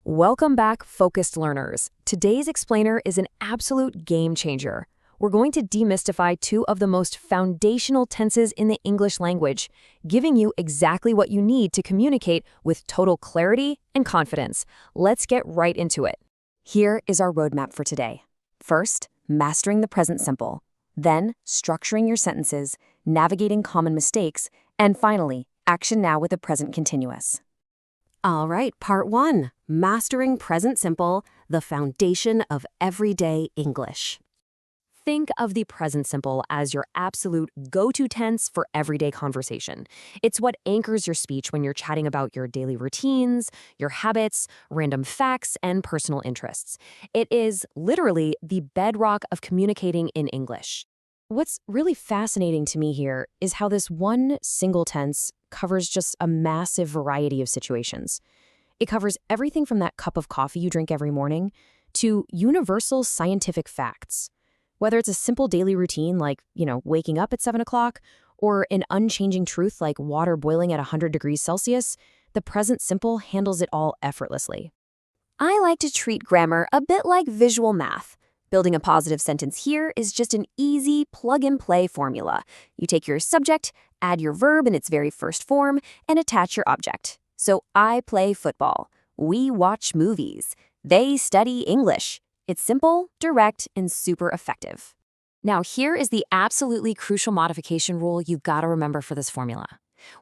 Welcome back, focused learners. Today's explainer is an absolute game changer. We're going to demystify two of the most foundational tenses in the English language, giving you exactly what you need to communicate with total clarity and confidence. Let's get right into it. Here is our roadmap for today. First, mastering the present simple. Then, structuring your sentences, navigating common mistakes, and finally, action now with the present continuous. All right, part 1, mastering present simple, the foundation of everyday English. Think of the present simple as your absolute go-to tense for everyday conversation. It's what anchors your speech when you're chatting about your daily routines, your habits, random facts, and personal interests. It is literally the bedrock of communicating in English. What's really fascinating to me here is how this one single tense covers just a massive variety of situations. It covers everything from that cup of coffee you drink every morning to universal scientific facts. Whether it's a simple daily routine like, waking up at 7 o'clock, or an unchanging truth like water boiling at 100 degrees Celsius, the present simple handles it all effortlessly. I like to treat grammar a bit like visual math. Building a positive sentence here is just an easy plug-and-play formula. You take your subject, add your verb in its very first form, and attach your object. So I play football. We watch movies. They study English. It's simple, direct, and super effective. Now, here is the absolutely crucial modification rule you've got to remember for this formula.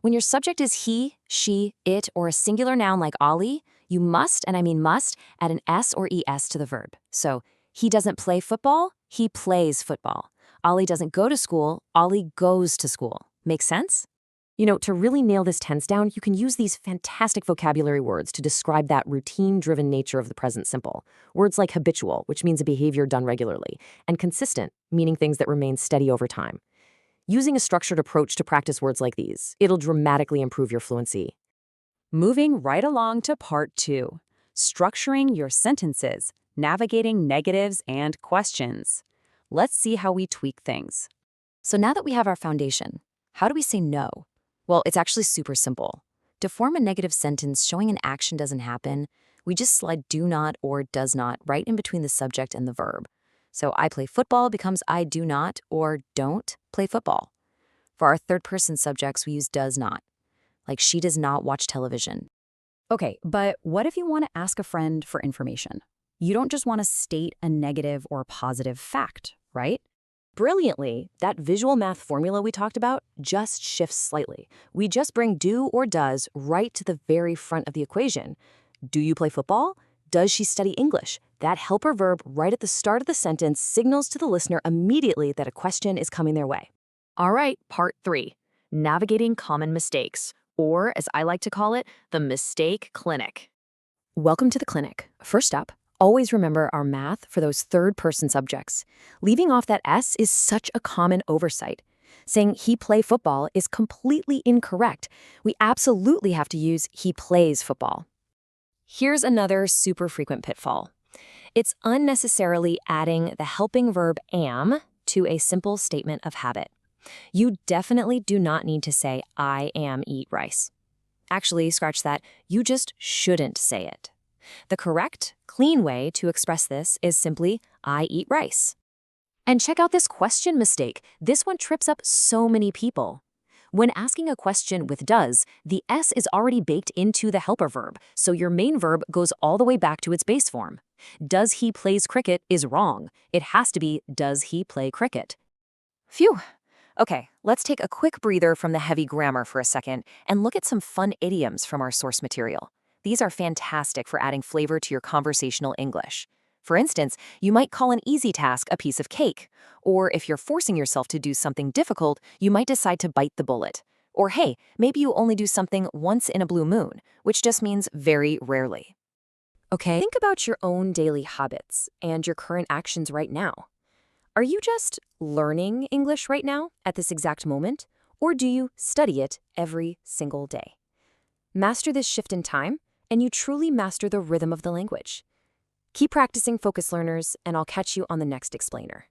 When your subject is he, she, it, or a singular noun like Ollie, you must, and I mean must, add an S or ES to the verb. So, he doesn't play football, he plays football. Ollie doesn't go to school, Ollie goes to school. Make sense? To really nail this tense down, you can use these fantastic vocabulary words to describe that routine-driven nature of the present simple. Words like habitual, which means a behavior done regularly, and consistent, meaning things that remain steady over time. Using a structured approach to practice words like these, it'll dramatically improve your fluency. Moving right along to part 2, structuring your sentences, navigating negatives and questions. Let's see how we tweak things. So now that we have our foundation, how do we say no? Well, it's actually super simple. To form a negative sentence showing an action doesn't happen, we just slide do not or does not right in between the subject and the verb. So I play football becomes I do not or don't play football. For our third-person subjects, we use does not, like she does not watch television. Okay, but what if you want to ask a friend for information? You don't just want to state a negative or positive fact, right? Brilliantly, that visual math formula we talked about just shifts slightly. We just bring do or does right to the very front of the equation. Do you play football? Does she study English? That helper verb right at the start of the sentence signals to the listener immediately that a question is coming their way. All right, part 3, navigating common mistakes, or as I like to call it, the mistake clinic. Welcome to the clinic. First up, always remember our math for those third-person subjects. Leaving off that S is such a common oversight. Saying he play football is completely incorrect. We absolutely have to use he plays football. Here's another super frequent pitfall. It's unnecessarily adding the helping verb am to a simple statement of habit. You definitely do not need to say I am eat rice. Actually, scratch that, you just shouldn't say it. The correct, clean way to express this is simply, I eat rice. And check out this question mistake. This one trips up so many people. When asking a question with does, the S is already baked into the helper verb, so your main verb goes all the way back to its base form. Does he plays cricket is wrong. It has to be, does he play cricket? Phew. Okay, let's take a quick breather from the heavy grammar for a second and look at some fun idioms from our source material. These are fantastic for adding flavor to your conversational English. For instance, you might call an easy task a piece of cake. Or if you're forcing yourself to do something difficult, you might decide to bite the bullet. Or hey, maybe you only do something once in a blue moon, which just means very rarely. Okay, think about your own daily habits and your current actions right now. Are you just learning English right now at this exact moment? Or do you study it every single day? Master this shift in time, and you truly master the rhythm of the language. Keep practicing, focus learners, and I'll catch you on the next explainer.